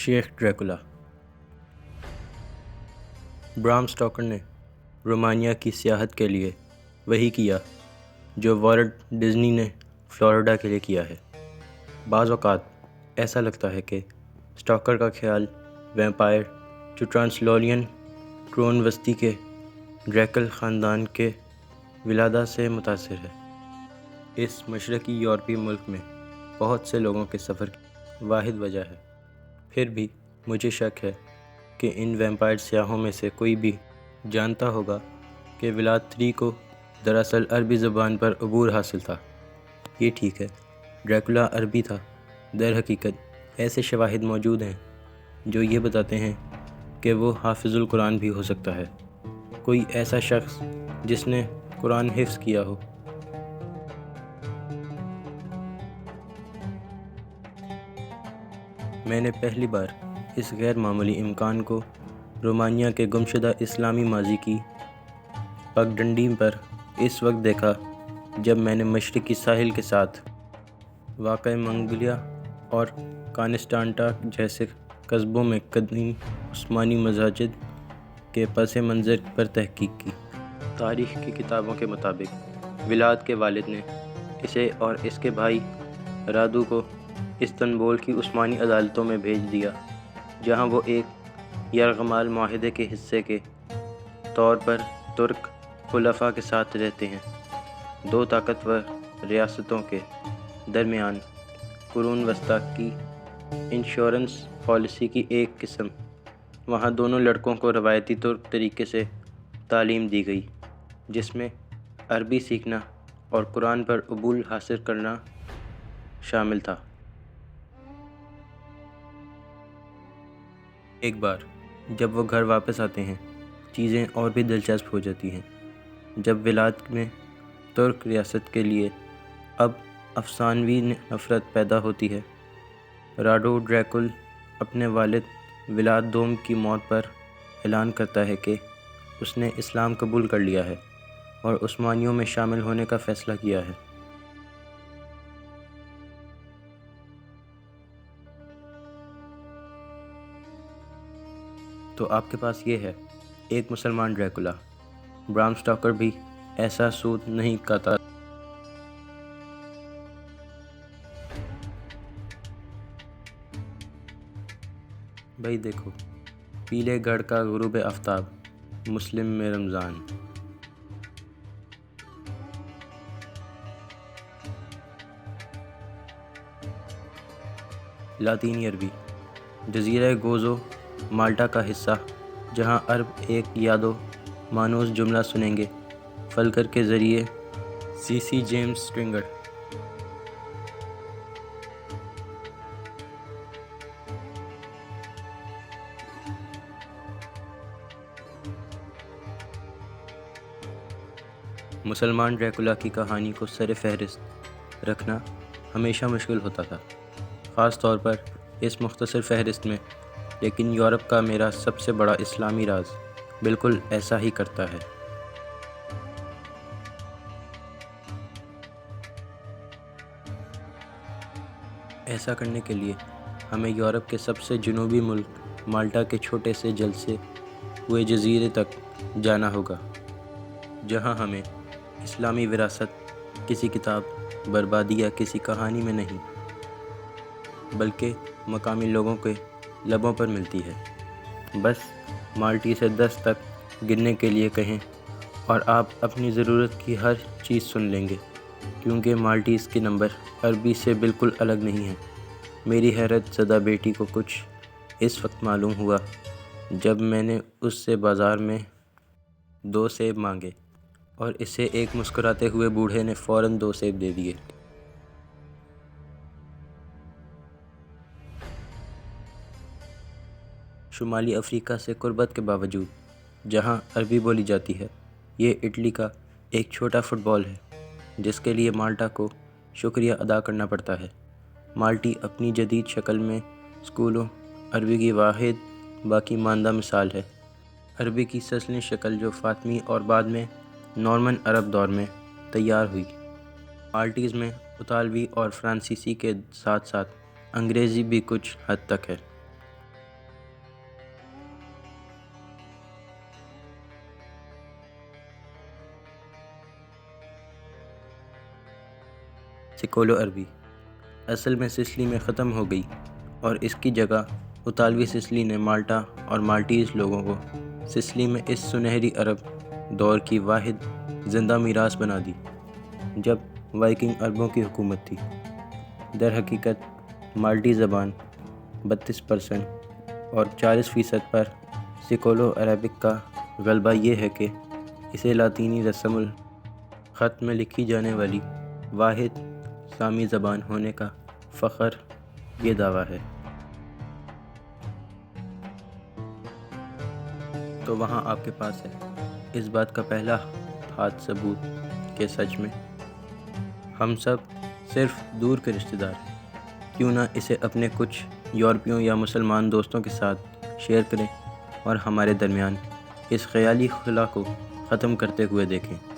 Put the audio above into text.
شیخ Dracula. برام Stoker نے رومانیہ کی سیاحت کے لیے وہی کیا جو والٹ ڈزنی نے فلوریڈا کے لیے کیا ہے۔ بعض اوقات ایسا لگتا ہے کہ سٹوکر کا خیال ویمپائر جو ٹرانسلولین قرون وسطی کے ڈریکل خاندان کے ولادہ سے متاثر ہے۔ اس مشرقی یورپی ملک میں بہت سے لوگوں کے سفر کی واحد وجہ ہے۔ پھر بھی مجھے شک ہے کہ ان ویمپائر سیاحوں میں سے کوئی بھی جانتا ہوگا کہ ولاد 3 کو دراصل عربی زبان پر عبور حاصل تھا۔ یہ ٹھیک ہے، ڈریکولا عربی تھا۔ در حقیقت ایسے شواہد موجود ہیں جو یہ بتاتے ہیں کہ وہ حافظ القرآن بھی ہو سکتا ہے، کوئی ایسا شخص جس نے قرآن حفظ کیا ہو۔ میں نے پہلی بار اس غیر معمولی امکان کو رومانیہ کے گمشدہ اسلامی ماضی کی پگڈنڈی پر اس وقت دیکھا جب میں نے مشرقی ساحل کے ساتھ واقع منگولیا اور کانسٹانٹا جیسے قصبوں میں قدیم عثمانی مساجد کے پس منظر پر تحقیق کی۔ تاریخ کی کتابوں کے مطابق ولاد کے والد نے اسے اور اس کے بھائی رادو کو استنبول کی عثمانی عدالتوں میں بھیج دیا، جہاں وہ ایک یرغمال معاہدے کے حصے کے طور پر ترک خلفاء کے ساتھ رہتے ہیں۔ دو طاقتور ریاستوں کے درمیان قرون وسطیٰ کی انشورنس پالیسی کی ایک قسم، وہاں دونوں لڑکوں کو روایتی ترک طریقے سے تعلیم دی گئی، جس میں عربی سیکھنا اور قرآن پر عبور حاصل کرنا شامل تھا۔ ایک بار جب وہ گھر واپس آتے ہیں، چیزیں اور بھی دلچسپ ہو جاتی ہیں۔ جب ولاد میں ترک ریاست کے لیے اب افسانوی نفرت پیدا ہوتی ہے، راڈو ڈریکل اپنے والد ولاد دوم کی موت پر اعلان کرتا ہے کہ اس نے اسلام قبول کر لیا ہے اور عثمانیوں میں شامل ہونے کا فیصلہ کیا ہے۔ تو آپ کے پاس یہ ہے ایک مسلمان ڈریکولا۔ برام سٹوکر بھی ایسا سود نہیں کاتا۔ بھائی دیکھو، پیلے گڑھ کا غروب آفتاب، مسلم میں رمضان۔ لاطینی عربی جزیرہ گوزو مالٹا کا حصہ، جہاں عرب ایک یاد و مانوس جملہ سنیں گے فلکر کے ذریعے سی جیمز سٹرنگر۔ مسلمان ڈریکولا کی کہانی کو سر فہرست رکھنا ہمیشہ مشکل ہوتا تھا، خاص طور پر اس مختصر فہرست میں، لیکن یورپ کا میرا سب سے بڑا اسلامی راز بالکل ایسا ہی کرتا ہے۔ ایسا کرنے کے لیے ہمیں یورپ کے سب سے جنوبی ملک مالٹا کے چھوٹے سے جلسے ہوئے جزیرے تک جانا ہوگا، جہاں ہمیں اسلامی وراثت کسی کتاب، بربادی یا کسی کہانی میں نہیں، بلکہ مقامی لوگوں کے لبوں پر ملتی ہے۔ بس مالٹی سے 10 تک گننے کے لیے کہیں اور آپ اپنی ضرورت کی ہر چیز سن لیں گے، کیونکہ مالٹیز کے نمبر عربی سے بالکل الگ نہیں ہیں۔ میری حیرت زدہ بیٹی کو کچھ اس وقت معلوم ہوا جب میں نے اس سے بازار میں 2 سیب مانگے اور اسے ایک مسکراتے ہوئے بوڑھے نے فوراً 2 سیب دے دیے۔ شمالی افریقہ سے قربت کے باوجود جہاں عربی بولی جاتی ہے، یہ اٹلی کا ایک چھوٹا فٹ بال ہے جس کے لیے مالٹا کو شکریہ ادا کرنا پڑتا ہے۔ مالٹی اپنی جدید شکل میں اسکولوں عربی کی واحد باقی ماندہ مثال ہے۔ عربی کی سلسلہ شکل جو فاطمی اور بعد میں نارمن عرب دور میں تیار ہوئی۔ مالٹیز میں اطالوی اور فرانسیسی کے ساتھ ساتھ انگریزی بھی کچھ حد تک ہے۔ سکولو عربی اصل میں سسلی میں ختم ہو گئی اور اس کی جگہ اطالوی سسلی نے مالٹا اور مالٹیز لوگوں کو سسلی میں اس سنہری عرب دور کی واحد زندہ میراث بنا دی جب وائکنگ عربوں کی حکومت تھی۔ در حقیقت مالٹی زبان 32% اور 40% پر سکولو عربک کا غلبہ یہ ہے کہ اسے لاطینی رسم الخط میں لکھی جانے والی واحد سامی زبان ہونے کا فخر یہ دعویٰ ہے۔ تو وہاں آپ کے پاس ہے اس بات کا پہلا ہاتھ ثبوت کہ سچ میں ہم سب صرف دور کے رشتہ دار ہیں۔ کیوں نہ اسے اپنے کچھ یورپیوں یا مسلمان دوستوں کے ساتھ شیئر کریں اور ہمارے درمیان اس خیالی خلا کو ختم کرتے ہوئے دیکھیں۔